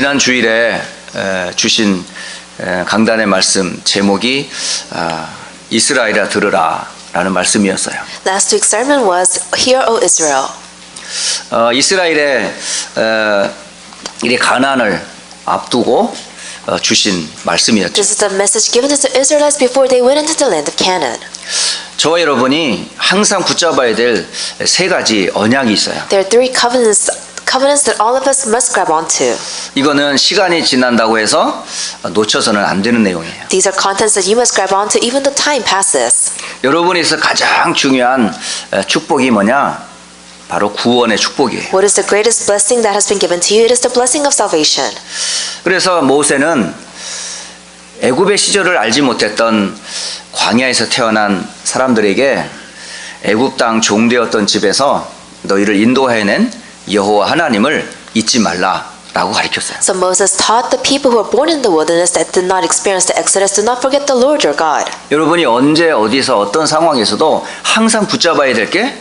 지난 주일에 주신 강단의 말씀 제목이 이스라엘아 들으라 라는 말씀이었어요. Last week's sermon was Hear, O Israel. 이스라엘의 이 가나안을 앞두고 주신 말씀이었죠. This is the message given to the Israelites before they went into the land of Canaan. 저와 여러분이 항상 붙잡아야 될 세 가지 언약이 있어요. There are three covenants that all of us must grab onto. 이거는 시간이 지난다고 해서 놓쳐서는 안 되는 내용이에요. These are contents that you must grab onto even though time passes. 여러분에서 가장 중요한 축복이 뭐냐? 바로 구원의 축복이에요. What is the greatest blessing that has been given to you? It is the blessing of salvation. 그래서 모세는 애굽의 시절을 알지 못했던 광야에서 태어난 사람들에게 애굽 땅 종되었던 집에서 너희를 인도해낸 여호와 하나님을 잊지 말라라고 가르쳤어요. So Moses taught the people who were born in the wilderness that did not experience the Exodus, do not forget the Lord your God. 여러분이 언제 어디서 어떤 상황에서도 항상 붙잡아야 될 게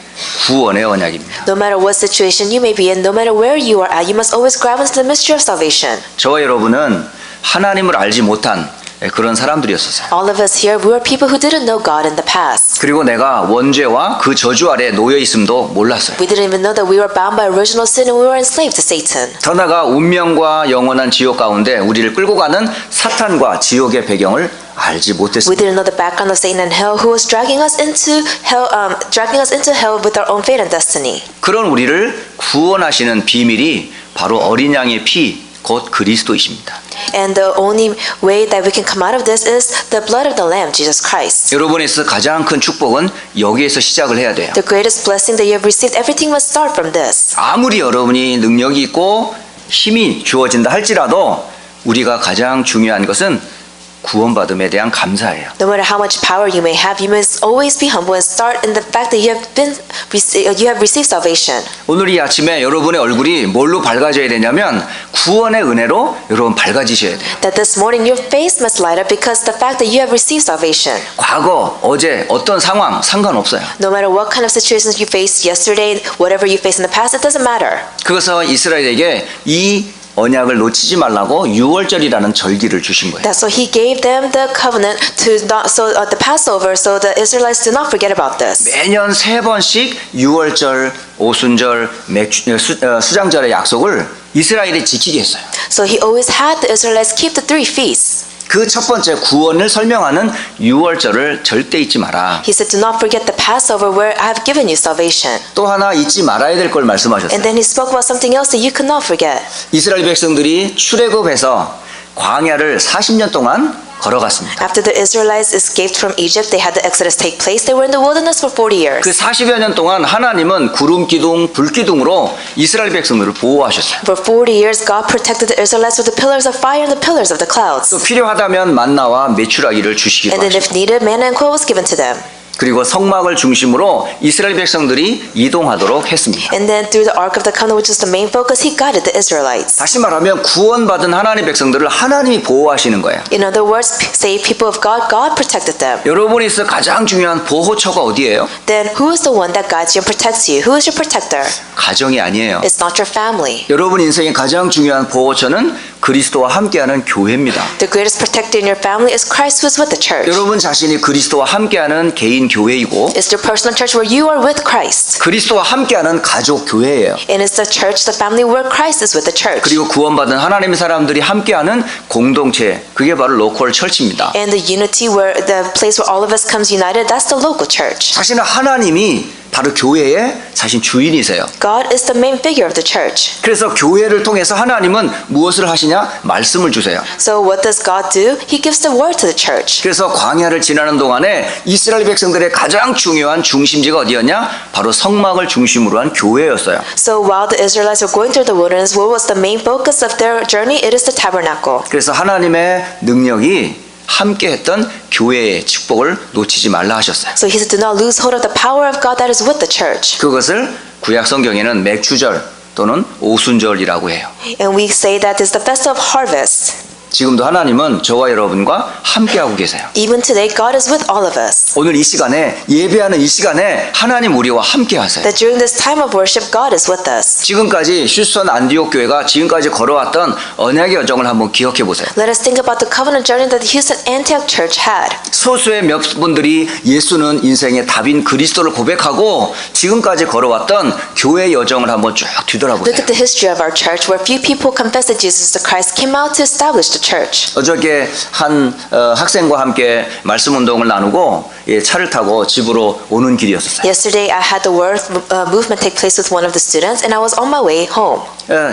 구원의 언약입니다. No matter what situation you may be in, no matter where you are at, you must always grab into the mystery of salvation. 저와 여러분은 하나님을 알지 못한 그런 사람들이었어요. All of us here, we were people who didn't know God in the past. 그리고 내가 원죄와 그 저주 아래 놓여 있음도 몰랐어요. We didn't even know that we were bound by original sin and we were enslaved to Satan. 더 나아가 운명과 영원한 지옥 가운데 우리를 끌고 가는 사탄과 지옥의 배경을 알지 We 못했습니다. didn't know the background of Satan and hell, who was dragging us into hell with our own fate and destiny. 그런 우리를 구원하시는 비밀이 바로 어린 양의 피, 곧 그리스도이십니다. And the only way that we can come out of this is the blood of the Lamb, Jesus Christ. 여러분에서 가장 큰 축복은 여기에서 시작을 해야 돼요. The greatest blessing that you have received, everything must start from this. 아무리 여러분이 능력이 있고 힘이 주어진다 할지라도 우리가 가장 중요한 것은 구원받음에 대한 감사예요. No matter how much power you may have, you must always be humble and start in the fact that you have received salvation. 오늘 이 아침에 여러분의 얼굴이 뭘로 밝아져야 되냐면 구원의 은혜로 여러분 밝아지셔야 돼요. That this morning your face must light up because the fact that you have received salvation. 과거, 어제, 어떤 상황 상관없어요. No matter what kind of situations you faced yesterday, whatever you faced in the past, it doesn't matter. 그래서 이스라엘에게 이 언약을 놓치지 말라고 유월절이라는 절기를 주신 거예요. That's why he gave them the covenant the Passover, so the Israelites do not forget about this. 매년 3번씩 유월절, 오순절, 수장절의 약속을 이스라엘이 지키게 했어요. So he always had the Israelites keep the three feasts. 그 첫 번째 구원을 설명하는 유월절을 절대 잊지 마라. He said, do not forget the Passover where I have given you salvation. 또 하나 잊지 말아야 될 걸 말씀하셨어요. And then he spoke about something else that you could not forget. 이스라엘 백성들이 출애굽해서 광야를 40년 동안 걸어갔습니다. After the Israelites escaped from Egypt, they had the Exodus take place. They were in the wilderness for 40 years. 그 40여 년 동안 하나님은 구름 기둥, 불 기둥으로 이스라엘 백성들을 보호하셨어요. For 40 years, God protected the Israelites with the pillars of fire and the pillars of the clouds. 또 필요하다면 만나와 메추라기를 주시기도 And then if 하셨어요. needed, manna and quail was given to them. 그리고 성막을 중심으로 이스라엘 백성들이 이동하도록 했습니다. And then through the Ark of the Covenant, which is the main focus, he guided the Israelites. 다시 말하면 구원받은 하나님의 백성들을 하나님이 보호하시는 거예요. In other words, saved people of God, God protected them. 여러분이 있어 가장 중요한 보호처가 어디예요? Then who is the one that guides you and protects you? Who is your protector? 가정이 아니에요. It's not your family. 여러분 인생의 가장 중요한 보호처는 그리스도와 함께하는 교회입니다. The greatest protector in your family is Christ who is with the church. 여러분 자신이 그리스도와 함께하는 개인 교회이고 It's your personal church where you are with Christ. 그리스도와 함께하는 가족 교회예요. And it's the church, the family where Christ is with the church. 그리고 구원받은 하나님의 사람들이 함께하는 공동체, 그게 바로 로컬 철치입니다. And the unity where the place where all of us comes united, that's the local church. 사실은 하나님이 바로 교회의 자신 주인이세요. God is the main figure of the church. 그래서 교회를 통해서 하나님은 무엇을 하시냐? 말씀을 주세요. So what does God do? He gives the word to the church. 그래서 광야를 지나는 동안에 이스라엘 백성들의 가장 중요한 중심지가 어디였냐? 바로 성막을 중심으로 한 교회였어요. So while the Israelites were going through the wilderness, what was the main focus of their journey? It is the tabernacle. 그래서 하나님의 능력이 함께했던 교회의 축복을 놓치지 말라 하셨어요. So he said, do not lose hold of the power of God that is with the church. 그것을 구약 성경에는 맥주절 또는 오순절이라고 해요. And we say that is the festival of harvest. 지금도 하나님은 저와 여러분과 함께하고 계세요. Even today, God is with all of us. 오늘 이 시간에 예배하는 이 시간에 하나님 우리와 함께하세요. That during this time of worship, God is with us. 지금까지 휴스턴 안디옥 교회가 지금까지 걸어왔던 언약의 여정을 한번 기억해 보세요. Let us think about the covenant journey that the Houston Antioch Church had. 소수의 몇 분들이 예수는 인생의 답인 그리스도를 고백하고 지금까지 걸어왔던 교회 여정을 한번 쭉 Look 뒤돌아보세요. at the history of our church, where few people confessed that Jesus is the Christ, came out to establish the church. 어저께 한 학생과 함께 말씀 운동을 나누고 차를 타고 집으로 오는 길이었어요. Yesterday, I had the word movement take place with one of the students, and I was on my way home.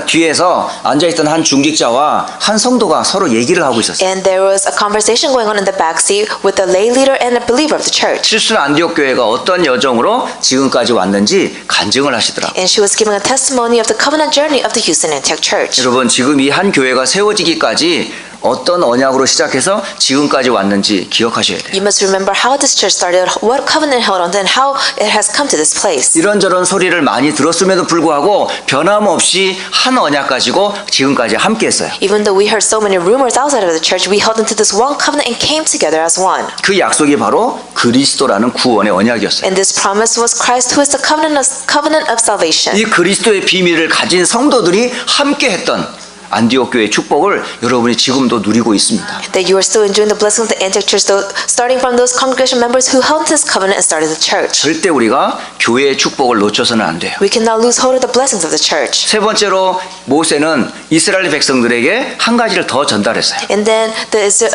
뒤에서 앉아있던 한 중직자와 한 성도가 서로 얘기를 하고 있었어요. And there was a conversation going on in the backseat with a lay leader and a believer of the church. 휴스턴 안디옥 교회가 어떤 여정으로 지금까지 왔는지 간증을 하시더라고요. And she was giving a testimony of the covenant journey of the Houston Antioch Church. 여러분 지금 이 한 교회가 세워지기까지 어떤 언약으로 시작해서 지금까지 왔는지 기억하셔야 돼요. You must remember how this church started, what covenant held on, and how it has come to this place. 이런저런 소리를 많이 들었음에도 불구하고 변함없이 한 언약 가지고 지금까지 함께했어요. Even though we heard so many rumors outside of the church, we held into this one covenant and came together as one. 그 약속이 바로 그리스도라는 구원의 언약이었어요. And this promise was Christ, who is the covenant of salvation. 이 그리스도의 비밀을 가진 성도들이 함께했던 안디옥 교회의 축복을 여러분이 지금도 누리고 있습니다. That you are still enjoying the blessings of the Antioch Church, though, starting from those congregation members who held this covenant and started the church. 절대 우리가 교회의 축복을 놓쳐서는 안 돼요. We cannot lose hold of the blessings of the church. 세 번째로 모세는 이스라엘 백성들에게 한 가지를 더 전달했어요. And then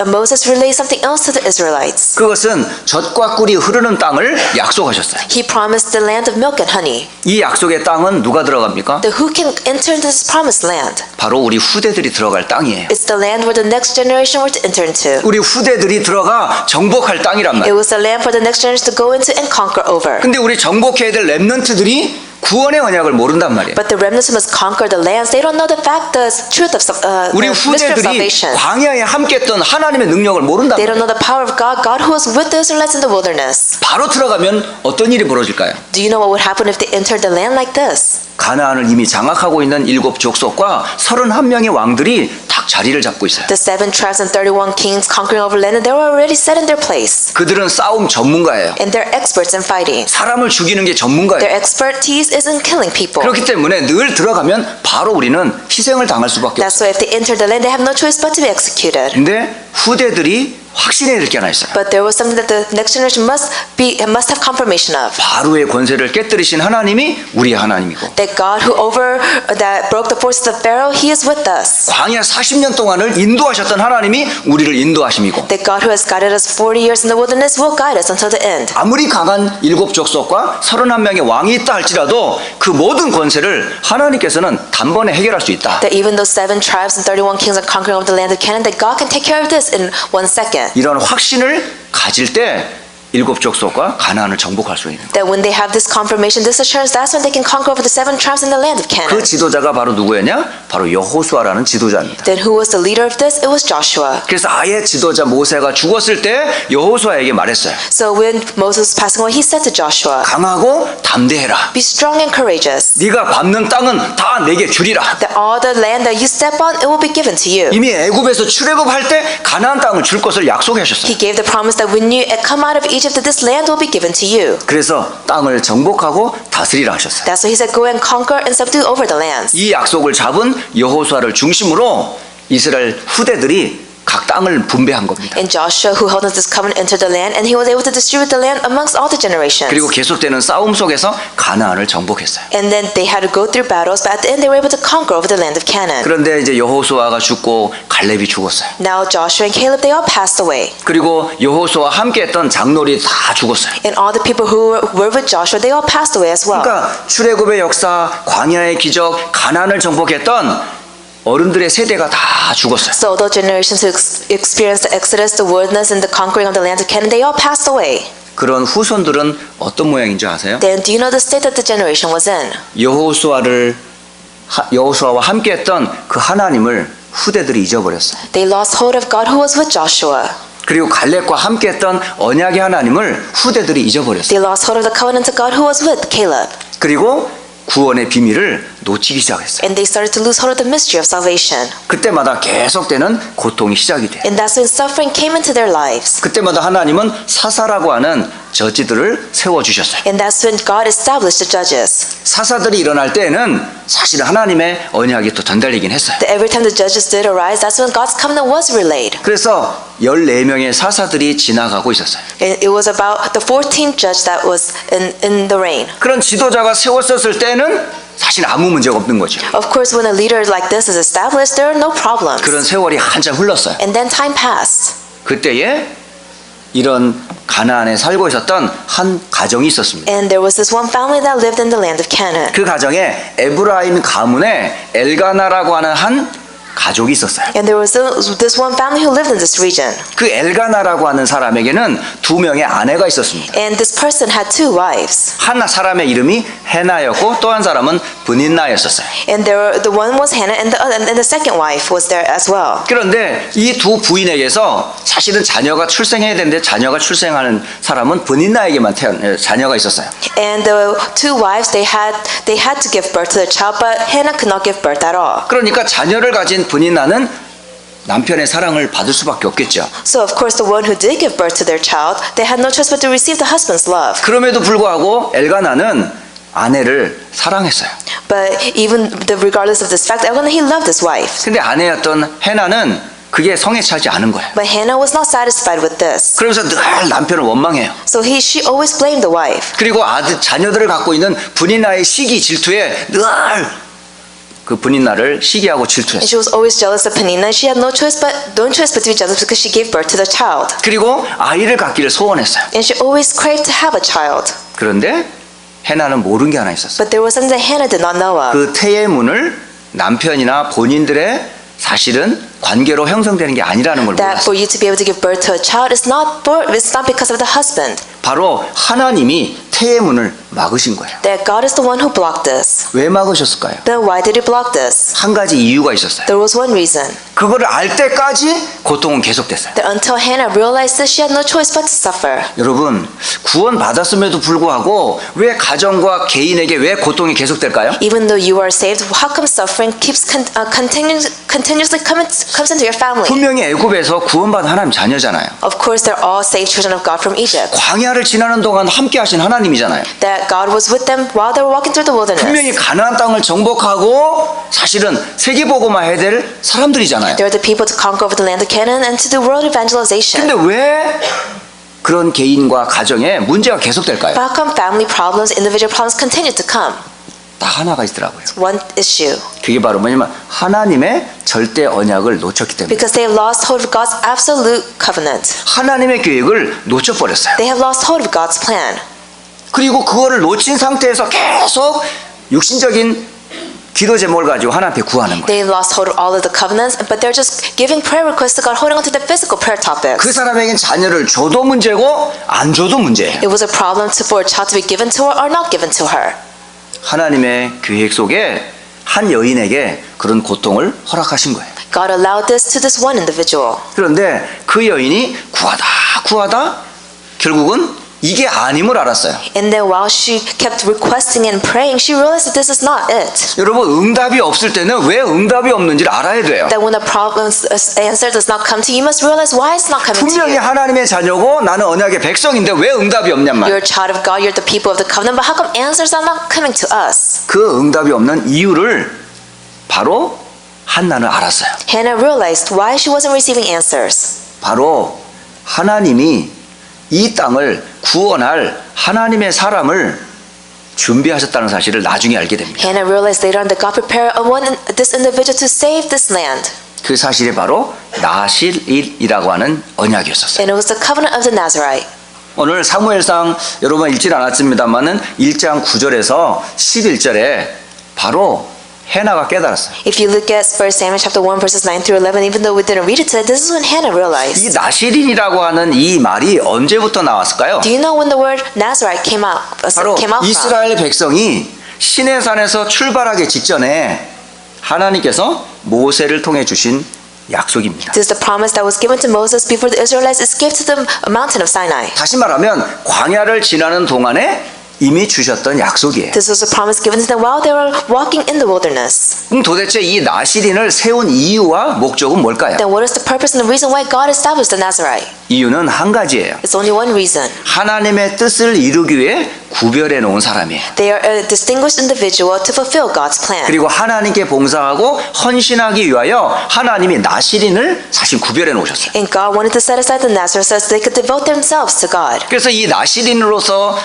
Moses relayed something else to the Israelites. 그것은 젖과 꿀이 흐르는 땅을 약속하셨어요. He promised the land of milk and honey. 이 약속의 땅은 누가 들어갑니까? That who can enter into this promised land? 바로 우리 후대들이 들어갈 땅이에요. It's the land where the next generation were to enter into. 우리 후대들이 들어가 정복할 땅이란 It 말이에요. was the land for the next generation to go into and conquer over. 근데 우리 정복해야 될 렘넌트들이 구원의 언약을 모른단 말이에요. But the remnants who must conquer the lands, they don't know the fact, the truth of 우리 the mystery of 후대들이 salvation. 광야에 함께했던 하나님의 능력을 모른단 They don't 말이에요. know the power of God, God who was with the Israelites in the wilderness. 바로 들어가면 어떤 일이 벌어질까요? Do you know what would happen if they entered the land like this? 가나안을 이미 장악하고 있는 7 족속과 31명의 왕들이 딱 자리를 잡고 있어요. The 7 tribes and 31 kings conquering over land, and they were already set in their place. 그들은 싸움 전문가예요. And they're experts in fighting. 사람을 죽이는 게 전문가예요. Their expertise is in killing people. 그렇기 때문에 늘 들어가면 바로 우리는 희생을 당할 수밖에 없어요. That's why if they enter the land, they have no choice but to be executed. 근데 후대들이 확신해야 될 게 하나 있어요. But there was something that the next generation must have confirmation of. 바로의 권세를 깨뜨리신 하나님이 우리의 하나님이고 That God that broke the forces of Pharaoh, He is with us. 광야 40년 동안을 인도하셨던 하나님이 우리를 인도하심이고 That God who has guided us 40 years in the wilderness will guide us until the end. 아무리 강한 7 족속과 31명의 왕이 있다 할지라도 그 모든 권세를 하나님께서는 단번에 해결할 수 있다. That even though 7 tribes and 31 kings are conquering over the land of Canaan, that God can take care of this in 1 second. 이런 확신을 가질 때 7 족속과 가나안을 정복할 수 있는 거예요. That when they have this confirmation, this assurance, that's when they can conquer over the 7 tribes in the land of 그 Canaan. 지도자가 바로 누구였냐? 바로 여호수아라는 지도자입니다. Then who was the leader of this? It was Joshua. 그래서 아예 지도자 모세가 죽었을 때 여호수아에게 말했어요. So when Moses was passing away, he said to Joshua, 강하고 담대해라. be strong and courageous. 네가 밟는 땅은 다 내게 주리라. That all the land that you step on, it will be given to you. 이미 애굽에서 출애굽할 때 가나안 땅을 줄 것을 약속하셨어요. He gave the promise that when you come out of Egypt, that this land will be given to you. 그래서 땅을 정복하고 다스리라 하셨어요. That's why he said, go and conquer and subdue over the lands. 이 약속을 잡은 여호수아를 중심으로 이스라엘 후대들이 각 땅을 분배한 겁니다. And Joshua, who held this covenant, entered the land, and he was able to distribute the land amongst all the generations. 그리고 계속되는 싸움 속에서 가나안을 정복했어요. And then they had to go through battles, but at the end they were able to conquer over the land of Canaan. 그런데 이제 여호수아가 죽고 갈렙이 죽었어요. Now Joshua and Caleb, they all passed away. 그리고 여호수아와 함께했던 장로들이 다 죽었어요. And all the people who were with Joshua, they all passed away as well. 그러니까 출애굽의 역사, 광야의 기적, 가나안을 정복했던 어른들의 세대가 다 죽었어요. So although generations who experienced the Exodus, the wilderness, and the conquering of the land of Canaan, they all passed away. 그런 후손들은 어떤 모양인 줄 아세요? Then do you know the state that the generation was in? 여호수아와 함께했던 그 하나님을 후대들이 잊어버렸어요. They lost hold of God who was with Joshua. 그리고 갈렙과 함께했던 언약의 하나님을 후대들이 잊어버렸어요. They lost hold of the covenant of God who was with Caleb. 그리고 구원의 비밀을 놓치기 시작했어요. And they started to lose hold of the mystery of salvation. 그때마다 계속되는 고통이 시작이 돼요. And that's when suffering came into their lives. 그때마다 하나님은 사사라고 하는 저지들을 세워주셨어요. And that's when God established the judges. 사사들이 일어날 때에는 사실 하나님의 언약이 또 전달되긴 했어요. Every time the judges did arise, that's when God's covenant was relayed. 그래서 14명의 사사들이 지나가고 있었어요. And it was about the 14th judge that was in the reign. 그런 지도자가 세웠었을 때는 사실 아무 문제가 없는 거죠. Of course, when a leader like this is established, there are no problems. 그런 세월이 한참 흘렀어요. And then time passed. 그때에 이런 가나안에 살고 있었던 한 가정이 있었습니다. And there was this one family that lived in the land of Canaan. 그 가정에 에브라임 가문의 엘가나라고 하는 한 가족이 있었어요. And there was this one family who lived in this region. 그 엘가나라고 하는 사람에게는 2명의 아내가 있었습니다. And this person had two wives. 한 사람의 이름이 헤나였고 또 한 사람은 브닌나였었어요. And the one was Hannah, and the second wife was there as well. 그런데 이 두 부인에게서 사실은 자녀가 출생해야 되는데 자녀가 출생하는 사람은 브닌나에게만 자녀가 있었어요. And the two wives, they had to give birth to their child, but Hannah could not give birth at all. 그러니까 자녀를 가진 브닌나는 남편의 사랑을 받을 수밖에 없겠죠. So of course, the one who did give birth to their child, they had no choice but to receive the husband's love. 그럼에도 불구하고 엘가나는 아내를 사랑했어요. But even regardless of this fact, he loved his wife. 근데 아내였던 헤나는 그게 성에 차지 않은 거예요. But Hannah was not satisfied with this. 그러면서 늘 남편을 원망해요. So she always blamed the wife. 그리고 자녀들을 갖고 있는 브닌나의 시기 질투에 늘 그 브닌나를 시기하고 질투했어요. And she was always jealous of Penina. She had no choice but to be jealous because she gave birth to the child. 그리고 아이를 갖기를 소원했어요. And she always craved to have a child. 그런데 헤나는 모르는 게 하나 있었어요. But there was something that Hannah did not know of. 그 태의 문을 남편이나 본인들의 사실은 관계로 형성되는 게 아니라는 걸 That 몰랐어요. for you to be able to give birth to a child is not because of the husband. 바로 하나님이 태의 문을 막으신 거예요. That God is the one who blocked this. 왜 막으셨을까요? Then why did He block this? 한 가지 이유가 있었어요. There was one reason. 그거를 알 때까지 고통은 계속됐어요. That until Hannah realized this, she had no choice but to suffer. 여러분, 구원 받았음에도 불구하고 왜 가정과 개인에게 왜 고통이 계속될까요? Even though you are saved, how come suffering continuously comes into your family? 분명히 애굽에서 구원받은 하나님 자녀잖아요. Of course, they're all saved children of God from Egypt. 광야를 지나는 동안 함께 하신 하나님이잖아요. That God was with them while they were walking through the wilderness. 분명히 가나안 땅을 정복하고 사실은 세계복음화 해야 될 사람들이잖아요. They're the people to conquer over the land of Canaan and to do world evangelization. 근데 왜 그런 개인과 가정에 문제가 계속될까요? But how come family problems, individual problems continue to come? 딱 하나가 있더라고요. One issue. 그게 바로 뭐냐면 하나님의 절대 언약을 놓쳤기 때문에 Because they have lost hold of God's absolute covenant. 하나님의 계획을 놓쳐버렸어요. They have lost hold of God's plan. 그리고 그거를 놓친 상태에서 계속 육신적인 기도 제목을 가지고 하나님께 구하는 거예요. They lost hold of all of the covenants, but they're just giving prayer requests to God, holding on to the physical prayer topics. 그 사람에겐 자녀를 줘도 문제고 안 줘도 문제예요. It was a problem for a child to be given to her or not given to her. 하나님의 계획 속에 한 여인에게 그런 고통을 허락하신 거예요. God allowed this to this one individual. 그런데 그 여인이 구하다 결국은 이게 아님을 알았어요. And then while she kept requesting and praying, she realized that this is not it. 여러분, 응답이 없을 때는 왜 응답이 없는지를 알아야 돼요. That when a problem's answer does not come to you, you must realize why it's not coming to 분명히 you. 하나님의 자녀고 나는 언약의 백성인데 왜 응답이 없냔 말이에요. You're a child of God, you're the people of the covenant, but how come answers are not coming to us? 그 응답이 없는 이유를 바로 한나는 알았어요. Hannah realized why she wasn't receiving answers. 바로 하나님이 이 땅을 구원할 하나님의 사람을 준비하셨다는 사실을 나중에 알게 됩니다. Hannah realized later on that God prepared this individual to save this land. 그 사실이 바로 나실일이라고 하는 언약이었었어요. And it was the covenant of the Nazarite. 오늘 사무엘상 여러분 읽진 않았습니다만은 1장 9절에서 11절에 바로 헤나가 깨달았어요. If you look at 1 Samuel chapter 1 verses 9 through 11, even though we didn't read it today, this is when Hannah realized. 이 나실인이라고 하는 이 말이 언제부터 나왔을까요? Do you know when the word Nazarite came out 바로 from? 이스라엘 백성이 시내산에서 출발하기 직전에 하나님께서 모세를 통해 주신 약속입니다. This is the promise that was given to Moses before the Israelites escaped to the mountain of Sinai. 다시 말하면 광야를 지나는 동안에 이미 주셨던 약속이에요. This was a promise given to them while they were walking in the wilderness. 그럼 도대체 이 나시린을 세운 이유와 목적은 뭘까요? Then what is the purpose and the reason why God established the Nazarite? 이유는 한 가지예요. It's only one reason. 하나님의 뜻을 이루기 위해 구별해 놓은 사람이에요. They are a distinguished individual to fulfill God's plan. 그리고 하나님께 봉사하고 헌신하기 위하여 하나님이 나시린을 사실 구별해 놓으셨어요. And God wanted to set aside the Nazareth so they could devote themselves to God. 그래서 이 나시린으로서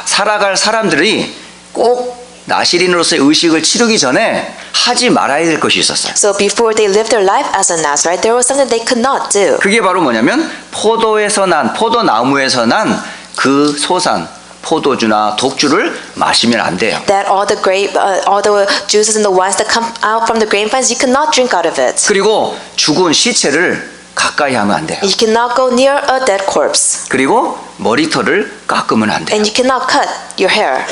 살아갈 사람들이 꼭 나시린으로서의 의식을 치르기 전에 하지 말아야 될 것이 있었어요. So before they lived their life as a Nazarite, there was something they could not do. 그게 바로 뭐냐면 포도나무에서 난 그 소산 포도주나 독주를 마시면 안 돼요. That all the juices and the wines that come out from the grapevines, you cannot drink out of it. 그리고 죽은 시체를 가까이 하면 안 돼요. You cannot go near a dead corpse. 그리고 머리털을 깎으면 안 돼요. And you cannot cut your hair.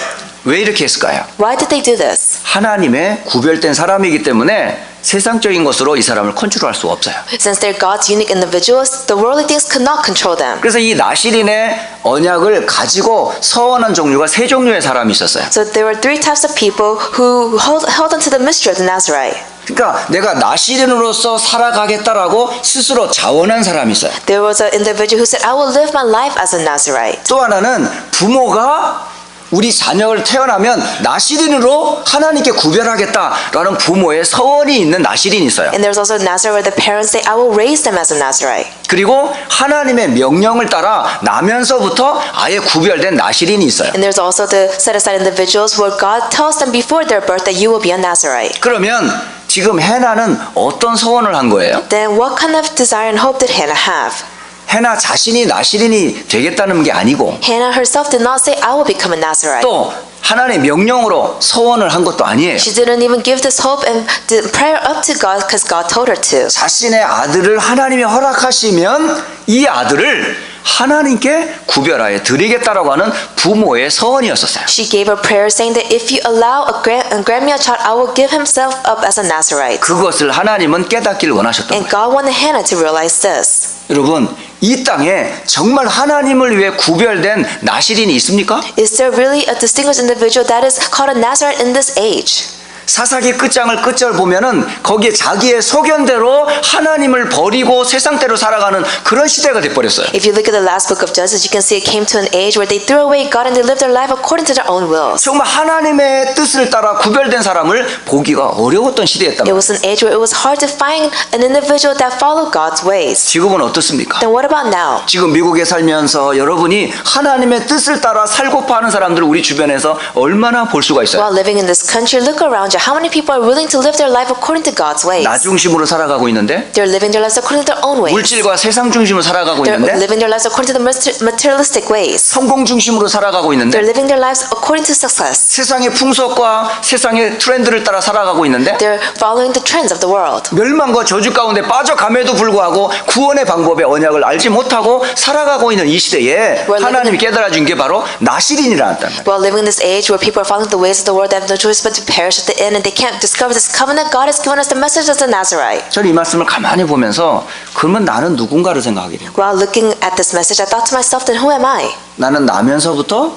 왜 이렇게 했을까요? Why did they do this? 하나님의 구별된 사람이기 때문에 세상적인 것으로 이 사람을 컨트롤할 수 없어요. Since they're God's unique individuals, the worldly things could not control them. 그래서 이 나시린의 언약을 가지고 서원한 종류가 세 종류의 사람이 있었어요. So there were three types of people who held onto the mystery of the Nazarite. 그러니까 내가 나시린으로서 살아가겠다라고 스스로 자원한 사람이 있어요. There was an individual who said, I will live my life as a Nazarite. 또 하나는 부모가 우리 자녀를 태어나면 나시린으로 하나님께 구별하겠다라는 부모의 서원이 있는 나시린이 있어요. And there's also a Nazarite where the parents say, I will raise them as a Nazarite. 그리고 하나님의 명령을 따라 나면서부터 아예 구별된 나시린이 있어요. And there's also the set aside individuals where God tells them before their birth that you will be a Nazarite. 그러면 지금 해나는 어떤 서원을 한 거예요? Then what kind of desire and hope did Hannah have? 해나 자신이 나시린이 되겠다는 게 아니고 Hannah herself did not say, I will become a Nazarite. 또 하나님의 명령으로 서원을 한 것도 아니에요. She didn't even give this hope and the prayer up to God because God told her to. 자신의 아들을 하나님이 허락하시면 이 아들을 하나님께 구별하여 드리겠다라고 하는 부모의 서원이었었어요. She gave a prayer saying that if you allow grant me a child, I will give himself up as a Nazarite. 그것을 하나님은 깨닫기를 원하셨던 And 거예요. God wanted Hannah to realize this. 여러분, 이 땅에 정말 하나님을 위해 구별된 나시린이 있습니까? Is there really a distinguished individual that is called a Nazarite in this age? 사사기 끝장을 끝절 보면은 거기에 자기의 소견대로 하나님을 버리고 세상대로 살아가는 그런 시대가 돼버렸어요. If you look at the last book of Judges, you can see it came to an age where they threw away God and they lived their life according to their own wills. 정말 하나님의 뜻을 따라 구별된 사람을 보기가 어려웠던 시대였단 It 말이에요. was an age where it was hard to find an individual that followed God's ways. 지금은 어떻습니까? Then what about now? 지금 미국에 살면서 여러분이 하나님의 뜻을 따라 살고파 하는 사람들을 우리 주변에서 얼마나 볼 수가 있어요? While living in this country, look around you. How many people are willing to live their life according to God's ways? 나 중심으로 살아가고 있는데 They're living their lives according to their own ways. 물질과 세상 중심으로 살아가고 They're 있는데 living their lives according to the materialistic ways. 성공 중심으로 살아가고 있는데 They're living their lives according to success. 세상의 풍속과 세상의 트렌드를 따라 살아가고 있는데 They're following the trends of the world. 멸망과 저주 가운데 빠져감에도 불구하고 구원의 방법의 언약을 알지 못하고 살아가고 있는 이 시대에 하나님이 깨달아 준 게 바로 나시린이라는 거예요. While living in this age where people are following the ways of the world, they have no choice but to perish at the end, and they can't discover this covenant God has given us the message as a Nazarite. 저는 이 말씀을 가만히 보면서 그러면 나는 누군가를 생각하게 돼요. While looking at this message, I thought to myself, then who am I? 나는 나면서부터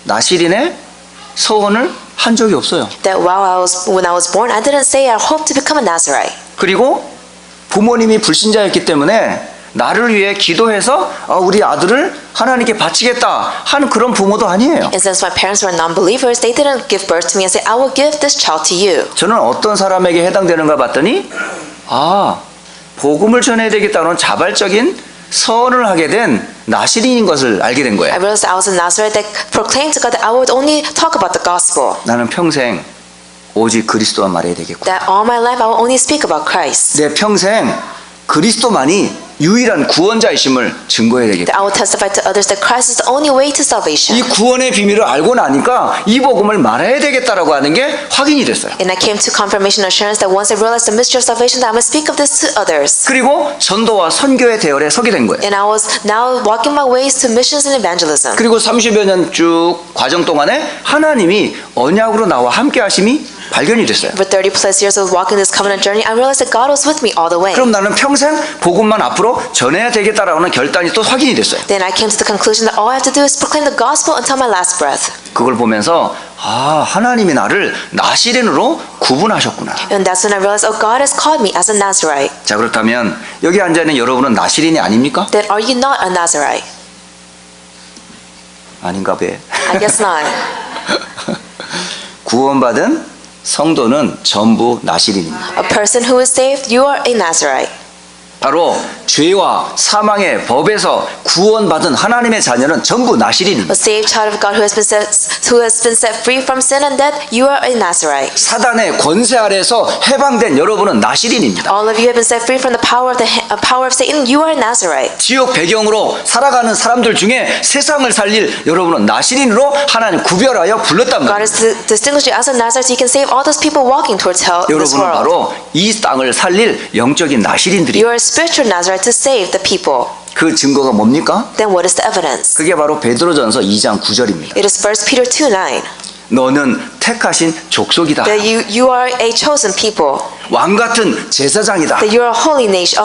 나시린의 서원을 한 적이 없어요. That when I was born, I didn't say I hope to become a Nazarite. 그리고 부모님이 불신자였기 때문에 나를 위해 기도해서 우리 아들을 하나님께 바치겠다 하는 그런 부모도 아니에요. And since my parents were non-believers, they didn't give birth to me and say, I will give this child to you. 저는 어떤 사람에게 해당되는가 봤더니 복음을 전해야 되겠다는 자발적인 서원을 하게 된 나시린인 것을 알게 된 거예요. I realized I was a Nazarite that proclaimed to God that I would only talk about the gospel. 나는 평생 오직 그리스도만 말해야 되겠고 That all my life I will only speak about Christ. 내 평생 그리스도만이 유일한 구원자이심을 증거해야 되겠다. That I will testify to others that Christ is the only way to salvation. 이 구원의 비밀을 알고 나니까 이 복음을 말해야 되겠다라고 하는 게 확인이 됐어요. And I came to confirmation assurance that once I realized the mystery of salvation, that I must speak of this to others. 그리고 전도와 선교의 대열에 서게 된 거예요. And I was now walking my ways to missions and evangelism. 그리고 30여 년 쭉 과정 동안에 하나님이 언약으로 나와 함께 하심이 발견이 됐어요. For 30 plus years of walking this covenant journey, I realized that God was with me all the way. 그럼 나는 평생 복음만 앞으로 전해야 되겠다라는 결단이 또 확인이 됐어요. Then I came to the conclusion that all I have to do is proclaim the gospel until my last breath. 그걸 보면서 하나님이 나를 나시린으로 구분하셨구나. And that's when I realized, oh, God has called me as a Nazarite. 자, 그렇다면 여기 앉아있는 여러분은 나시린이 아닙니까? Then are you not a Nazarite? 아닌가 봐. I guess not. 구원받은 성도는 전부 나시린입니다. A person who is saved, you are a Nazarite. 바로 죄와 사망의 법에서 구원받은 하나님의 자녀는 전부 나시린입니다. A saved child of God who has been set free from sin and death, you are a Nazarite. 사단의 권세 아래에서 해방된 여러분은 나시린입니다. All of you have been set free from the power of Satan, you are a Nazarite. 지옥 배경으로 살아가는 사람들 중에 세상을 살릴 여러분은 나시린으로 하나님 구별하여 불렀단 God 말이에요. has distinguished you as a Nazarite so he can save all those people walking towards hell in this 여러분은 world. 바로 이 땅을 살릴 영적인 나시린들이. You are a spiritual Nazarite to save the people. 그 증거가 뭡니까? Then what is the evidence? 그게 바로 베드로전서 2장 9절입니다. It is 1 Peter 2:9. 너는 택하신 족속이다. That you are a chosen people. 왕 같은 제사장이다. That you are a holy nation.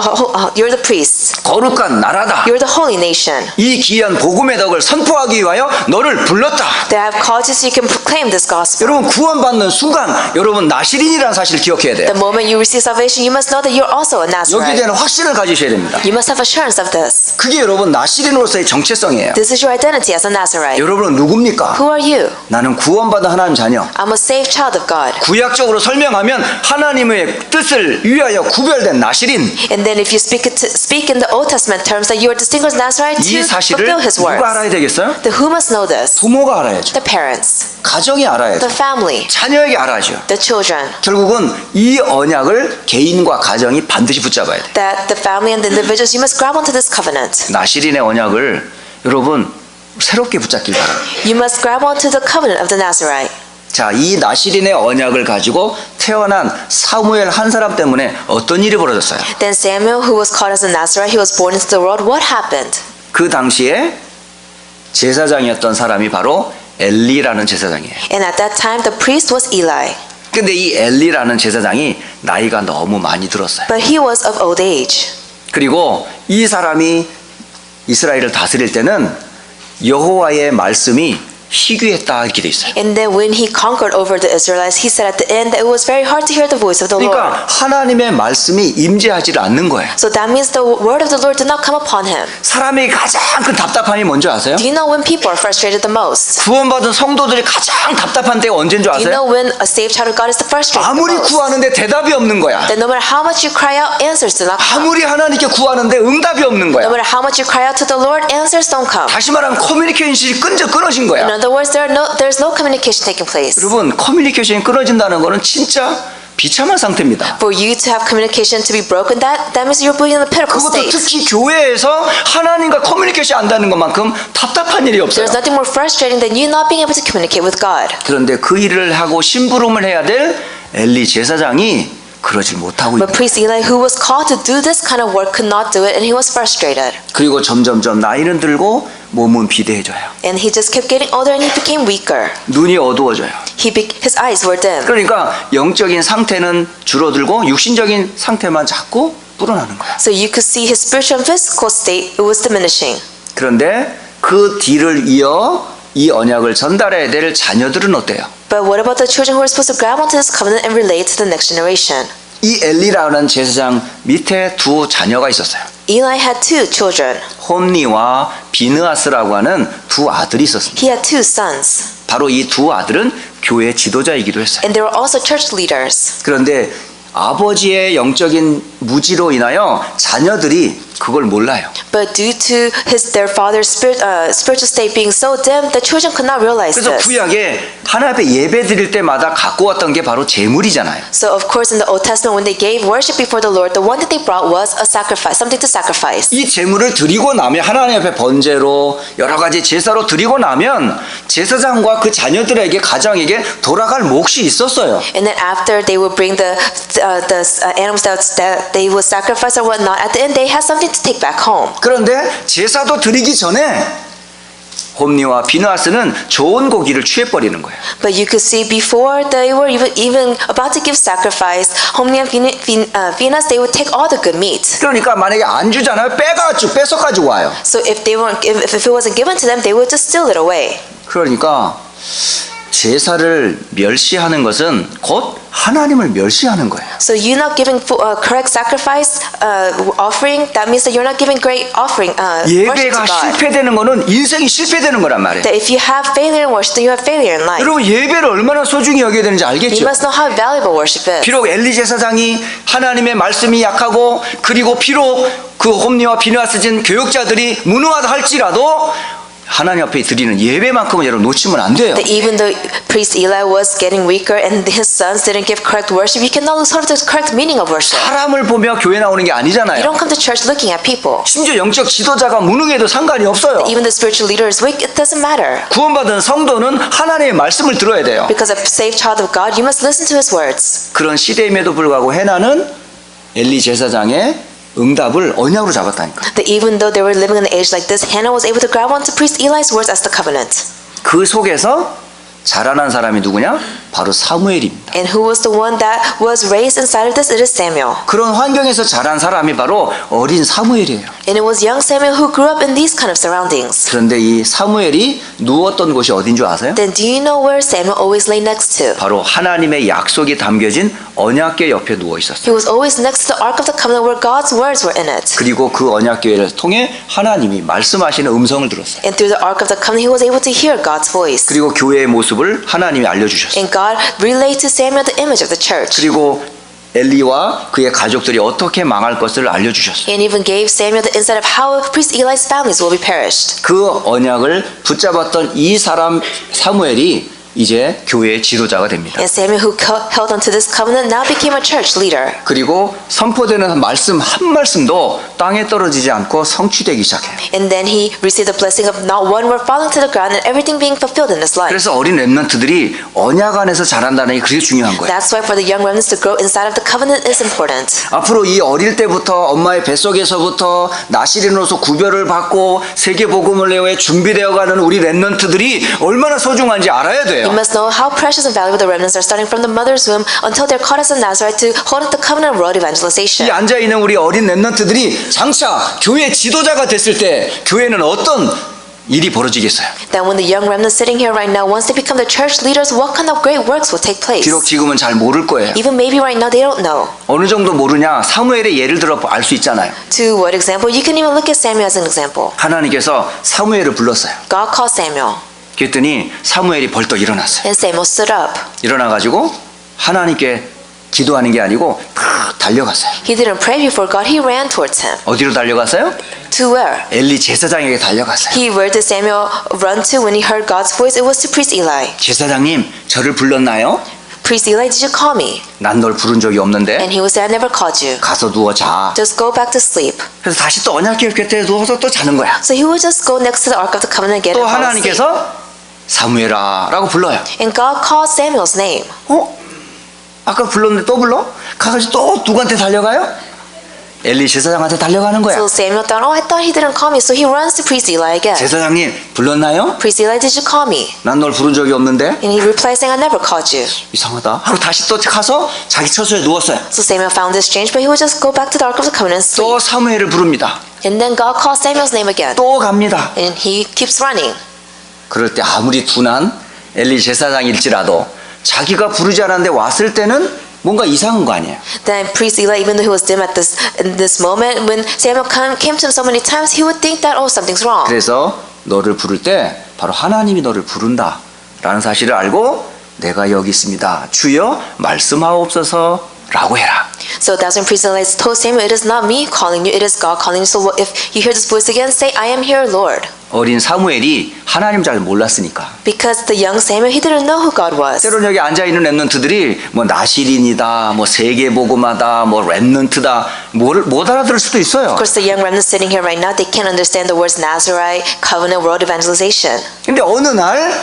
You're the priests. 거룩한 나라다. You're the holy nation. 이 귀한 복음의 덕을 선포하기 위하여 너를 불렀다. That I have called you so you can proclaim this gospel. 여러분 구원받는 순간 여러분 나시린이라는 사실을 기억해야 돼요. The moment you receive salvation, you must know that you're also a 여기에 Nazarite. 대한 확신을 가지셔야 됩니다. You must have assurance of this. 그게 여러분 나시린으로서의 정체성이에요. This is your identity as a Nazarite. 여러분은 누굽니까? Who are you? 나는 구원받은 하나님 자녀. I'm a saved child of God. 구약적으로 설명하면 하나님의 뜻을 위하여 구별된 나시린. And then if you speak in the Old Testament terms that you are distinguished Nazarite 이 to 사실을 fulfill His 누가 words. 알아야 되겠어요? Then who must know this? 부모가 알아야죠. The parents, 가정이 알아야죠. the family, 자녀에게 알아야죠. the children. 결국은 이 언약을 개인과 가정이 반드시 붙잡아야 돼. That the family and the individuals, you must grab onto this covenant. 나시린의 언약을 여러분 새롭게 붙잡길 바랍니다. You must grab onto the covenant of the Nazarite. 자, 이 나시린의 언약을 가지고 태어난 사무엘 한 사람 때문에 어떤 일이 벌어졌어요? Then Samuel, who was called as a Nazarite, he was born into the world. What happened? 그 당시에 제사장이었던 사람이 바로 엘리라는 제사장이에요. And at that time, the priest was Eli. 근데 이 엘리라는 제사장이 나이가 너무 많이 들었어요. But he was of old age. 그리고 이 사람이 이스라엘을 다스릴 때는 여호와의 말씀이 희귀했다 이렇게 돼 있어요. And then when he conquered over the Israelites, he said at the end that it was very hard to hear the voice of the Lord. 그러니까 하나님의 말씀이 임재하지를 않는 거예요. So that means the word of the Lord did not come upon him. 사람이 가장 큰 답답함이 뭔지 아세요? Do you know when people are frustrated the most? 구원받은 성도들이 가장 답답한 때가 언제인 줄 Do you know 아세요? when a saved child of God is the frustrated the 아무리 most? 구하는데 대답이 없는 거야. That no matter how much you cry out, answers do not come. 아무리 하나님께 구하는데 응답이 없는 거야. No matter how much you cry out to the Lord, answers don't come. 다시 말하면 커뮤니케이션이 끊어진 거야. In other words, there's no communication taking place. 여러분 커뮤니케이션이 끊어진다는 거는 진짜 비참한 상태입니다. For you to have communication to be broken, that means you're in a pitiful 그것도 state. 특히 교회에서 하나님과 커뮤니케이션 안 되는 것만큼 답답한 일이 없어요. There's nothing more frustrating than you not being able to communicate with God. 그런데 그 일을 하고 심부름을 해야 될 엘리 제사장이 그러질 못하고 But 있다. priest Eli, who was called to do this kind of work, could not do it, and he was frustrated. 그리고 점점점 나이는 들고 몸은 비대해져요. And he just kept getting older, and he became weaker. 눈이 어두워져요. His eyes were dim. 그러니까 영적인 상태는 줄어들고 육신적인 상태만 자꾸 불어나는 거야. So you could see his spiritual and physical state, it was diminishing. 그런데 그 뒤를 이어 이 언약을 전달해야 될 자녀들은 어때요? But what about the children who are supposed to grab onto this covenant and relate to the next generation? 이 엘리라는 제사장 밑에 두 자녀가 있었어요. Eli had two children. 홈니와 비느아스라고 하는 두 아들이 있었습니다. He had two sons. 바로 이 두 아들은 교회 지도자이기도 했어요. And they were also church leaders. 그런데 아버지의 영적인 무지로 인하여 자녀들이 그걸 몰라요. But due to their father's spiritual state being so dim, the children could not realize 그래서 this. 구약에 하나님 앞에 예배 드릴 때마다 갖고 왔던 게 바로 제물이잖아요. So of course in the Old Testament when they gave worship before the Lord, the one that they brought was a sacrifice, something to sacrifice. 이 제물을 드리고 나면 하나님 앞에 번제로 여러 가지 제사로 드리고 나면 제사장과 그 자녀들에게 가정에게 돌아갈 몫이 있었어요. And then after they would bring the animals that they would sacrifice or whatnot, at the end they had something to take back home. 그런데 제사도 드리기 전에 홈리와 비누아스는 좋은 고기를 취해버리는 거예요. But you could see before they were even about to give sacrifice, Homni and Venus, they would take all the good meat. 그러니까 만약에 안 주잖아요. 뺏어가지고 와요. So if it wasn't given to them, they would just steal it away. 그러니까 제사를 멸시하는 것은 곧 하나님을 멸시하는 거예요. So you're not giving correct sacrifice offering. That means that you're not giving great offering worship to 예배가 God. 실패되는 거는 인생이 실패되는 거란 말이에요. That if you have failure in worship, then you have failure in life. 여러분 예배를 얼마나 소중히 여겨야 되는지 You 알겠죠? must know how valuable worship is. 비록 엘리 제사장이 하나님의 말씀이 약하고 그리고 비록 그 홈리와 비누아스진 교역자들이 무능하다 할지라도 하나님 앞에 드리는 예배만큼은 여러분 놓치면 안 돼요. That even though priest Eli was getting weaker and his sons didn't give correct worship, you cannot lose hold of the correct meaning of worship. 사람을 보며 교회 나오는 게 You 아니잖아요. don't come to church looking at people. 심지어 영적 지도자가 무능해도 상관이 없어요. Even the spiritual leader is weak, it doesn't matter. 구원받은 성도는 하나님의 말씀을 들어야 돼요. Because a saved child of God, you must listen to his words. 그런 시대임에도 불구하고 해나는 엘리 제사장의 응답을 언약으로 잡았다니까. That even though they were living in an age like this, Hannah was able to grab onto priest Eli's words as the covenant. 그 속에서 자라난 사람이 누구냐? 바로 사무엘입니다. And who was the one that was raised inside of this? It is Samuel. 그런 환경에서 자란 사람이 바로 어린 사무엘이에요. And it was young Samuel who grew up in these kind of surroundings. 그런데 이 사무엘이 누웠던 곳이 어딘 줄 아세요? Then do you know where Samuel always lay next to? 바로 하나님의 약속이 담겨진 언약궤 옆에 누워 있었어요. He was always next to the Ark of the Covenant where God's words were in it. 그리고 그 언약궤를 통해 하나님이 말씀하시는 음성을 들었어요. And through the Ark of the Covenant, he was able to hear God's voice. 그리고 교회의 모습을 하나님이 알려주셨어요. And God relayed to Samuel the image of the church. 그리고 엘리와 그의 가족들이 어떻게 망할 것을 알려주셨어요. And even gave Samuel the insight of how priest Eli's families will be perished. 그 언약을 붙잡았던 이 사람 사무엘이 이제 교회의 지도자가 됩니다. And Samuel, who held onto this covenant, now became a church leader. 그리고 선포되는 말씀 한 말씀도 땅에 떨어지지 않고 성취되기 시작해요. And then he received the blessing of not one word falling to the ground and everything being fulfilled in his life. 그래서 어린 렘넌트들이 언약 안에서 자란다는 게 그게 중요한 거예요. That's why for the young remnants to grow inside of the covenant is important. 앞으로 이 어릴 때부터 엄마의 뱃속에서부터 나시린으로서 구별을 받고 세계 복음을 내어에 준비되어가는 우리 렘넌트들이 얼마나 소중한지 알아야 돼요. You must know how precious and valuable the remnants are starting from the mother's womb until they're caught as a Nazarite to hold up the covenant of world evangelization. 이 앉아 있는 우리 어린 렘넌트들이 장차 교회 지도자가 됐을 때 교회는 어떤 일이 벌어지겠어요? Then when the young remnants sitting here right now, once they become the church leaders, what kind of great works will take place? 비록 지금은 잘 모를 거예요. Even maybe right now they don't know. 어느 정도 모르냐? 사무엘의 예를 들어 알 수 있잖아요. To what example? You can even look at Samuel as an example. 하나님께서 사무엘을 불렀어요. God called Samuel, 그랬더니 사무엘이 벌떡 일어났어요. and Samuel stood up. 일어나가지고 하나님께 기도하는 게 아니고 탁 달려갔어요. He didn't pray before God, he ran towards him. 어디로 달려갔어요? To where? 엘리 제사장에게 달려갔어요. Where did Samuel run to when he heard God's voice? It was to priest Eli. 제사장님, 저를 불렀나요? Priest Eli, did you call me? 난 널 부른 적이 없는데. And he would say, I never called you. 가서 누워 자. Just go back to sleep. 그래서 다시 또 언약궤 곁에 누워서 또 자는 거야. So he would just go next to the Ark of the Covenant again 또 and fall asleep. 하나님께서 사무엘아라고 불러요. And God called Samuel's name. 아까 불렀는데 또 불러? 가가지고 또 누구한테 달려가요? 엘리 제사장한테 달려가는 거야. So Samuel thought, oh, I thought he didn't call me. So he runs to priest Eli again. 제사장님 불렀나요? Priest Eli, did you call me? 난 널 부른 적이 없는데. And he replied saying, I never called you. 이상하다 하고 다시 또 가서 자기 처소에 누웠어요. So Samuel found this strange, but he would just go back to the Ark of the Covenant and sleep. 또 사무엘을 부릅니다. And then God calls Samuel's name again. 또 갑니다. And he keeps running. 그럴 때 아무리 둔한 엘리 제사장일지라도 자기가 부르지 않았는데 왔을 때는 뭔가 이상한 거 아니에요. Then priest Eli, even though he was dim at in this moment, when Samuel came to him so many times, he would think that, oh, something's wrong. 그래서 너를 부를 때 바로 하나님이 너를 부른다 라는 사실을 알고 내가 여기 있습니다. 주여 말씀하옵소서 라고 해라. So that's when priest Eli told Samuel, it is not me calling you, it is God calling you. So if you hear this voice again, say, I am here, Lord. 어린 사무엘이 하나님 잘 몰랐으니까. Because the young Samuel, he didn't know who God was. 때로는 여기 앉아있는 렘넌트들이 뭐 나시린이다, 뭐 세계복음하다, 뭐 렘넌트다 못 알아들을 수도 있어요. Of course, the young remnants sitting here right now, they can't understand the words Nazarite, covenant, world evangelization. 근데 어느 날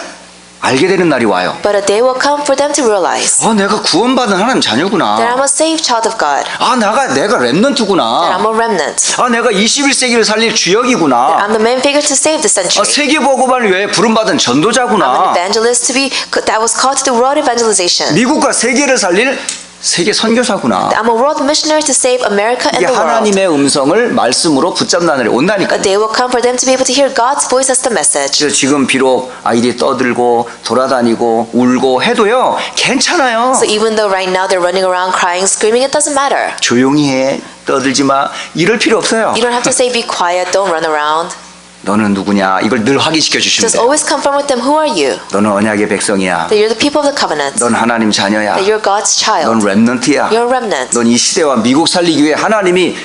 알게 되는 날이 와요. But a day will come for them to realize 내가 구원받은 하나님 that 자녀구나. I'm a saved child of God, 내가 that 렘넌트구나. I'm a remnant, 내가 21세기를 살릴 that 주역이구나. I'm the main figure to save the century. 세계 복음을 위해 부름받은 I'm an 전도자구나. evangelist that was called to do world evangelization. 미국과 세계를 살릴 세계 선교사구나. I'm a world missionary to save America and 이게 the world. 하나님의 음성을 말씀으로 붙잡는 날이 온다니까. A day will come for them to be able to hear God's voice as the message. 그래서 지금 비록 아이들이 떠들고 돌아다니고 울고 해도요, 괜찮아요. So even though right now they're running around crying, screaming, it doesn't matter. 조용히 해, 떠들지 마, 이럴 필요 없어요. You don't have to say be quiet, don't run around. 너는 누구냐, 이걸 늘 확인시켜 주시면 Just 돼요. always confirm with them, who are you? 너는 언약의 백성이야. That you're the people of the covenant. 넌 하나님 자녀야. That you're God's 넌 child. 렘넌트야. You're a remnant. 넌 이 시대와 미국 살리기 위해 하나님이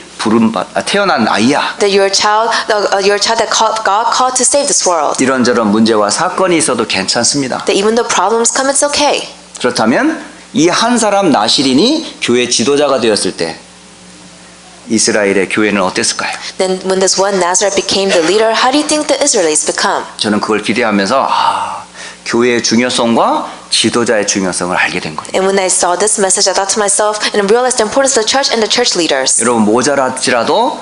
태어난 아이야. That you're a child that God called to save this world. 이런저런 문제와 사건이 있어도 괜찮습니다. That even though problems come, it's okay. 그렇다면 이 한 사람 나실인이 교회 지도자가 되었을 때 이스라엘의 교회는 어땠을까요? Then when this one Nazareth became the leader, how do you think the Israelites become? 저는 그걸 기대하면서 교회의 중요성과 지도자의 중요성을 알게 된 거예요. And when I saw this message, I thought to myself and realized the importance of the church and the church leaders. 여러분 모자랄지라도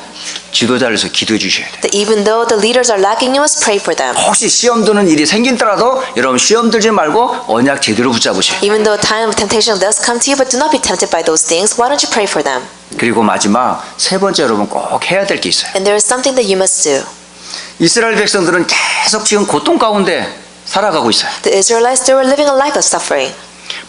지도자를 위해서 기도해 주셔야 돼요. That even though the leaders are lacking, you must pray for them. 혹시 시험 드는 일이 생긴더라도 여러분 시험 들지 말고 언약 제대로 붙잡으셔야 돼요. Even though a time of temptation does come to you, but do not be tempted by those things, why don't you pray for them? 그리고 마지막 세 번째 여러분 꼭 해야 될 게 있어요. And there is something that you must do. 이스라엘 백성들은 계속 지금 고통 가운데 살아가고 있어요. The Israelites, they were living a life of suffering.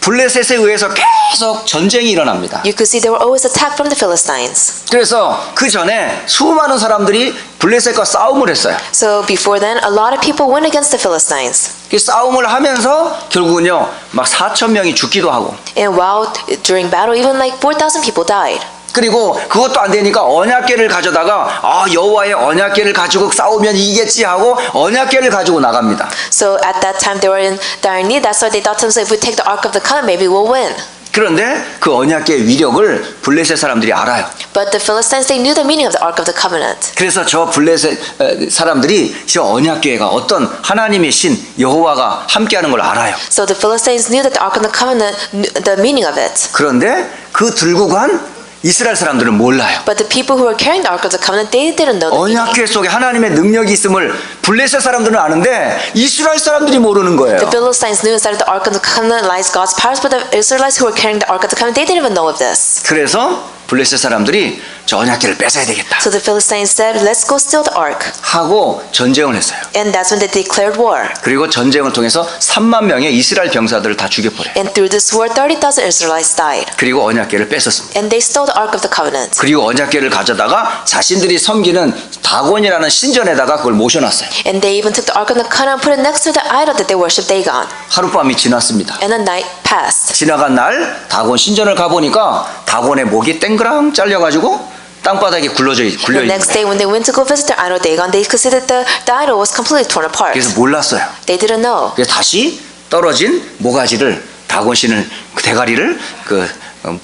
블레셋에 의해서 계속 전쟁이 일어납니다. You could see they were always attacked from the Philistines. 그래서 그 전에 수많은 사람들이 블레셋과 싸움을 했어요. So before then, a lot of people went against the Philistines. 그 싸움을 하면서 결국은요 막 4,000명이 죽기도 하고 And while during battle, even like 4,000 people died. 그리고 그것도 안 되니까 언약궤를 가져다가 여호와의 언약궤를 가지고 싸우면 이기겠지 하고 언약궤를 가지고 나갑니다. So at that time, they were in dire need. That's why they thought to themselves, if we take the Ark of the Covenant, maybe we'll win. 그런데 그 언약궤의 위력을 블레셋 사람들이 알아요. But the Philistines, they knew the meaning of the Ark of the Covenant. 그래서 저 블레셋 사람들이 저 언약궤가 어떤 하나님의 신 여호와가 함께하는 걸 알아요. So the Philistines knew that the Ark of the Covenant, the meaning of it. 그런데 그 들고 간 이스라엘 사람들은 몰라요. But the people who were carrying the Ark of the Covenant, they didn't know the meaning. 언약궤 속에 하나님의 능력이 있음을 블레셋 사람들은 아는데 이스라엘 사람들이 모르는 거예요. The Philistines knew inside of the Ark of the Covenant lies God's powers, but the Israelites who were carrying the Ark of the Covenant, they didn't even know of this. 그래서 블레셋 사람들이 저 언약궤를 뺏어야 되겠다 So the Philistines said, let's go steal the Ark. 하고 전쟁을 했어요. And that's when they declared war. 그리고 전쟁을 통해서 3만 명의 이스라엘 병사들을 다 죽여버려요. And through this war, 30,000 Israelites died. 그리고 언약궤를 뺏었습니다. And they stole the Ark of the Covenant. 그리고 언약궤를 가져다가 자신들이 섬기는 다곤이라는 신전에다가 그걸 모셔놨어요. And they even took the Ark of the Covenant and put it next to the idol that they worship, Dagon. 하룻밤이 지났습니다. And a night passed. 지나간 날 다곤 신전을 가보니까 다곤의 목이 땡그랑 잘려가지고 땅바닥에 굴려 The 있는 next 거예요. day, when they went to go visit their idol Dagon, they could see that the idol was completely torn apart. 그래서 몰랐어요. They didn't know. 그래서 다시 떨어진 모가지를 다곤 신을 그 대가리를 그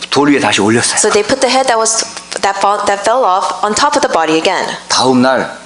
돌 위에 다시 올렸어요. So they put the head that fell off on top of the body again. 다음 날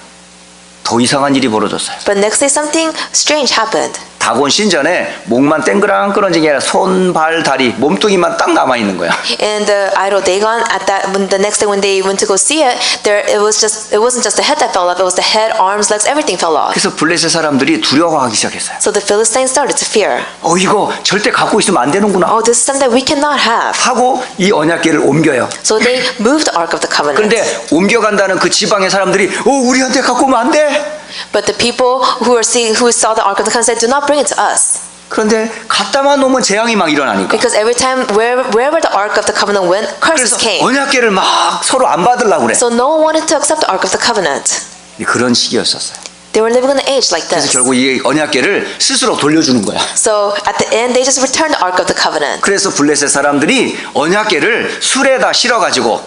더 이상한 일이 벌어졌어요. But next day, something strange happened. 다곤 신전에 목만 땡그랑 끊어진 게 아니라 손, 발, 다리, 몸뚱이만 딱 남아 있는 거야. And the idol Dagon, when the next day when they went to go see it, it wasn't just the head that fell off. It was the head, arms, legs, everything fell off. 그래서 블레셋 사람들이 두려워하기 시작했어요. So the Philistines started to fear. 이거 절대 갖고 있으면 안 되는구나 Oh, this is something that we cannot have. 하고 이 언약궤를 옮겨요. So they moved the Ark of the Covenant. 그런데 옮겨간다는 그 지방의 사람들이 우리한테 갖고 오면 안 돼. But the people who saw the Ark of the Covenant said, "Do not bring it to us." 그런데 갖다만 놓으면 재앙이 막 일어나니까. Because every time wherever the Ark of the Covenant went, curses 그래서 came. 언약궤를 막 서로 안 받으려고 그래. So no one wanted to accept the Ark of the Covenant. 그런 시기였었어요. They were living in an age like 그래서 this. 결국 이 언약궤를 스스로 돌려주는 거야. So at the end, they just returned the Ark of the Covenant. 그래서 블레셋 사람들이 언약궤를 술에다 실어가지고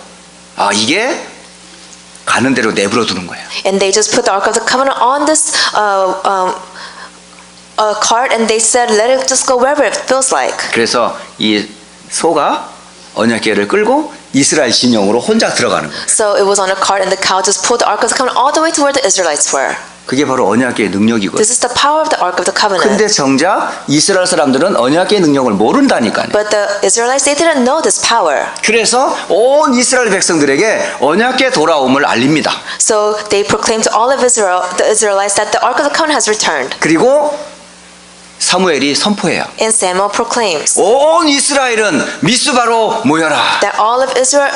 이게 가는 대로 내버려 두는 거예요. And they just put the Ark of the Covenant on this cart, and they said, "Let it just go wherever it feels like." 그래서 이 소가 언약궤를 끌고 이스라엘 진영으로 혼자 들어가는 거예요. So it was on a cart, and the cow just pulled the Ark of the Covenant all the way to where the Israelites were. 그게 바로 언약궤의 능력이거든요. This is the power of the Ark of the Covenant. 근데 정작 이스라엘 사람들은 언약궤의 능력을 모른다니까요. But the Israelites, they didn't know this power. 그래서 온 이스라엘 백성들에게 언약궤 돌아옴을 알립니다. So they proclaimed to all of Israel, the Israelites, that the Ark of the Covenant has returned. 그리고 사무엘이 선포해요. And Samuel proclaims 온 이스라엘은 미스바로 모여라. that all of Israel,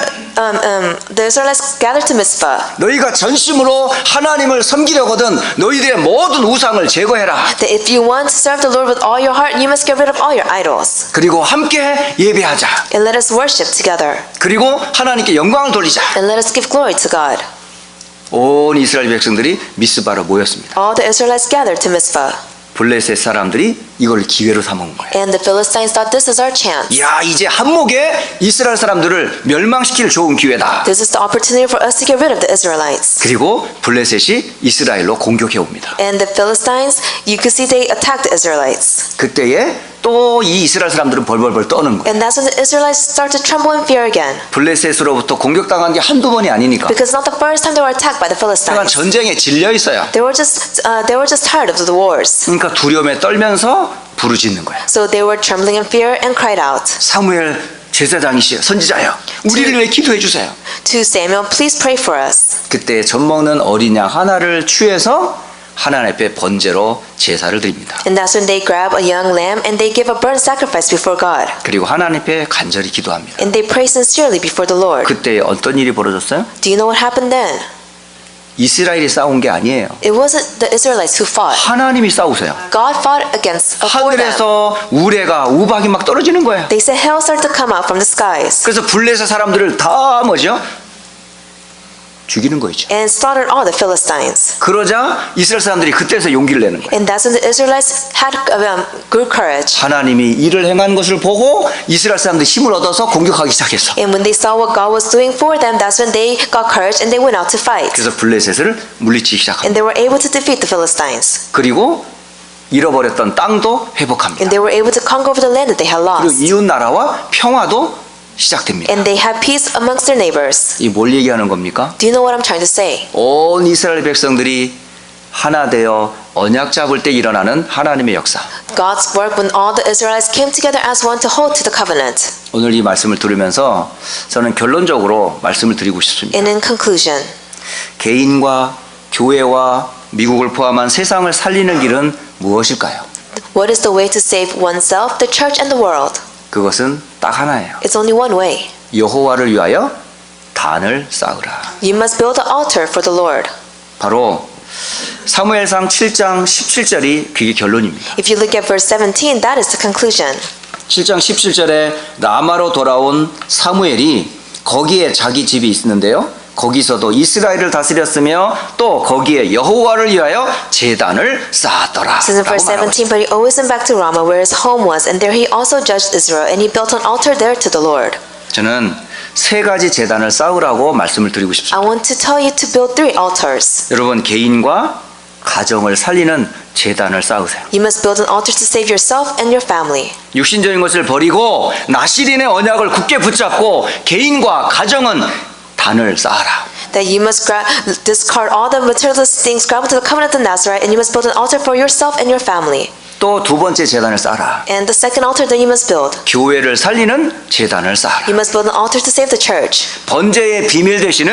the Israelites gathered to Mizpah. 너희가 전심으로 하나님을 섬기려거든 너희들의 모든 우상을 제거해라. That if you want to serve the Lord with all your heart, you must get rid of all your idols. 그리고 함께 예배하자. And let us worship together. 그리고 하나님께 영광을 돌리자. And let us give glory to God. 온 이스라엘 백성들이 미스바로 모였습니다. All the Israelites gathered to Mizpah. 블레셋 사람들이 이걸 기회로 삼은 거예요. And the Philistines thought this is our chance. 야, 이제 한목에 이스라엘 사람들을 멸망시킬 좋은 기회다. This is the opportunity for us to get rid of the Israelites. 그리고 블레셋이 이스라엘로 공격해 옵니다. And the Philistines, you could see they attacked the Israelites. 그때에 또 이 이스라엘 사람들은 벌벌벌 떠는 거예요. And that's when the Israelites start to tremble in fear again. 블레셋으로부터 공격당한 게 한두 번이 아니니까. Because it's not the first time they were attacked by the 그러니까 Philistines. 전쟁에 질려 있어요. They were just tired of the wars. 그러니까 두려움에 떨면서 부르짖는 거예요. So they were trembling in fear and cried out 사무엘 제사장이시여, 선지자여, 우리를 위해 기도해 주세요. to Samuel, please pray for us. 그때 젖 먹는 어린 양 하나를 취해서 하나님 앞에 번제로 제사를 드립니다. And that's when they grab a young lamb and they give a burnt sacrifice before God. 그리고 하나님 앞에 간절히 기도합니다. And they pray sincerely before the Lord. 그때 어떤 일이 벌어졌어요? Do you know what happened then? 이스라엘이 싸운 게 아니에요. It wasn't the Israelites who fought. 하나님이 싸우세요. God fought against for them. 하늘에서 우레가 우박이 막 떨어지는 거예요. They said hail started to come out from the skies 그래서 블레셋 사람들을 다 뭐죠? 죽이는 거죠. and slaughtered all the Philistines. 그러자 이스라엘 사람들이 그때서 용기를 내는 거예요. And that's when the Israelites had good courage. 하나님이 일을 행한 것을 보고 이스라엘 사람들이 힘을 얻어서 공격하기 시작했어. And when they saw what God was doing for them, that's when they got courage and they went out to fight. 그래서 블레셋을 물리치기 시작합니다. And they were able to defeat the Philistines. 그리고 잃어버렸던 땅도 회복합니다. And they were able to conquer over the land that they had 그리고 lost. 이웃 나라와 평화도 시작됩니다. And they had peace amongst their neighbors. 이 뭘 얘기하는 겁니까? Do you know what I'm trying to say? 온 이스라엘 백성들이 하나 되어 언약 잡을 때 일어나는 하나님의 역사. God's work when all the Israelites came together as one to hold to the covenant. 오늘 이 말씀을 들으면서 저는 결론적으로 말씀을 드리고 싶습니다. And in conclusion, 개인과 교회와 미국을 포함한 세상을 살리는 길은 무엇일까요? what is the way to save oneself, the church, and the world? 그것은 딱 하나예요. It's only one way. 여호와를 위하여 단을 쌓으라. You must build an altar for the Lord. 바로 사무엘상 7장 17절이 그게 결론입니다. If you look at verse 17, that is the conclusion. 7장 17절에 라마로 돌아온 사무엘이 거기에 자기 집이 있는데요. 거기서도 이스라엘을 다스렸으며 또 거기에 여호와를 위하여 제단을 쌓았더라. It says in verse 17, but he always went back to Ramah where his home was, and there he also judged Israel, and he built an altar there to the Lord. 저는 세 가지 제단을 쌓으라고 말씀을 드리고 싶습니다. I want to tell you to build 3 altars. 여러분 개인과 가정을 살리는 제단을 쌓으세요. You must build an altar to save yourself and your family. 육신적인 것을 버리고 나실인의 언약을 굳게 붙잡고 개인과 가정은 단을 쌓아라. That you must discard all the materialistic things, grab into the covenant of Nazareth, and you must build an altar for yourself and your family. 또 두 번째 제단을 쌓아라. And the second altar that you must build. 교회를 살리는 제단을 쌓아라. You must build an altar to save the church. 번제의 비밀 되시는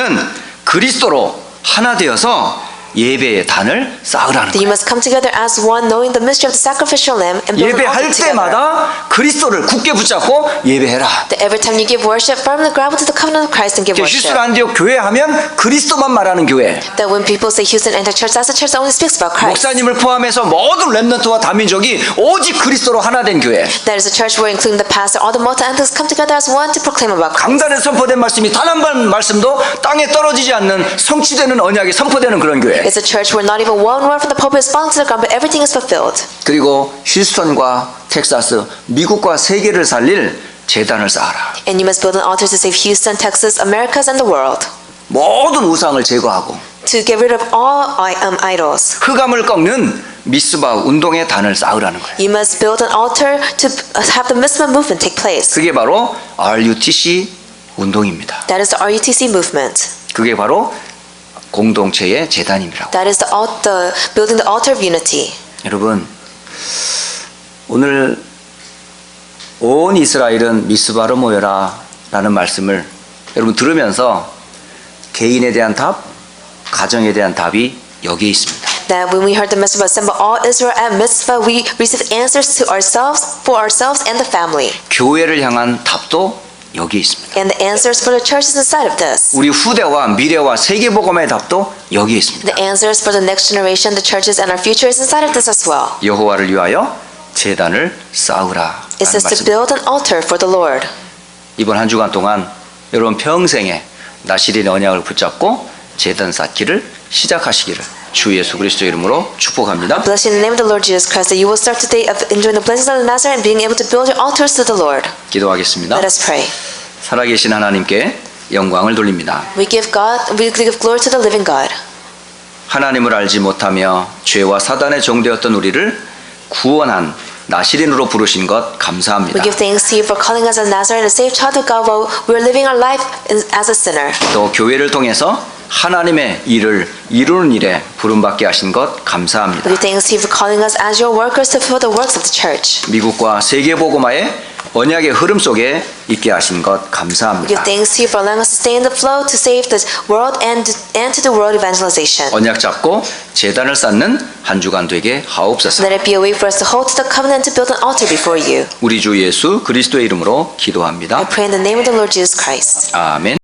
그리스도로 하나 되어서 예배의 단을 쌓으라는 That you 거예요. must come together as one, knowing the mystery of the sacrificial lamb, and build an altar 예배할 together. 때마다 그리스도를 굳게 붙잡고 예배해라. That every time you give worship, firmly grab into the covenant of Christ and give 휴스턴 worship. 안디옥 교회 하면 그리스도만 말하는 교회. That when people say Houston Antioch Church, that's a church that only speaks about Christ. 목사님을 포함해서 모든 렘넌트와 다민족이 오직 그리스도로 하나 된 교회. That is a church where including the pastor, all the multi-antholics come together as one to proclaim about Christ. 강단에 선포된 말씀이 단 한 번 말씀도 땅에 떨어지지 않는 성취되는 언약이 선포되는 그런 교회. It's a church where not even one word from the pulpit is falling to the ground, but everything is fulfilled. 그리고 휴스턴과 텍사스, 미국과 세계를 살릴 제단을 쌓아라. And you must build an altar to save Houston, Texas, Americas, and the world. 모든 우상을 제거하고 To get rid of all idols. 흑암을 꺾는 미스바 운동의 단을 쌓으라는 거예요. You must build an altar to have the Mizpah movement take place. 그게 바로 RUTC 운동입니다. That is the RUTC movement. 그게 바로 공동체의 재단임이라고. That is the building the altar of unity. 여러분, 오늘 온 이스라엘은 미스바로 모여라 라는 말씀을 여러분 들으면서 개인에 대한 답, 가정에 대한 답이 여기에 있습니다. That when we heard the message about assemble all Israel at Mitzvah, we received answers to ourselves, for ourselves and the family. 교회를 향한 답도 여기에 있습니다. And the answers for the churches inside of this. 우리 후대와 미래와 세계복음의 답도 여기에 있습니다. The answers for the next generation, the churches, and our future is inside of this as well. 여호와를 위하여 제단을 쌓으라. It says to build an altar for the Lord. 이번 한 주간 동안 여러분 평생에 나시린의 언약을 붙잡고 제단 쌓기를 시작하시기를 주 예수 그리스도 이름으로 축복합니다. Bless you in the name of the Lord Jesus Christ, that you will start today of enjoying the blessings of the Nazareth and being able to build your altars to the Lord. 기도하겠습니다. Let us pray. 살아계신 하나님께 영광을 돌립니다. We give glory to the living God. 하나님을 알지 못하며 죄와 사단의 종되었던 우리를 구원한 나시린으로 부르신 것 감사합니다. We give thanks to you for calling us as Nazareth, a saved child of God, while we are living our life as a sinner. 또 교회를 통해서 하나님의 일을 이루는 일에 부름받게 하신 것 We 감사합니다. give thanks to you for calling us as your workers to fulfill the works of the church. 미국과 세계복음화의 언약의 흐름 속에 있게 하신 것 We give 감사합니다. thanks to you for allowing us to stay in the flow to save the world and to do world evangelization. 언약 잡고 제단을 쌓는 한 주간 되게 하옵소서. Let it be a way for us to hold to the covenant to build an altar before you. 우리 주 예수 그리스도의 이름으로 기도합니다. I pray in the name of the Lord Jesus Christ. 아멘.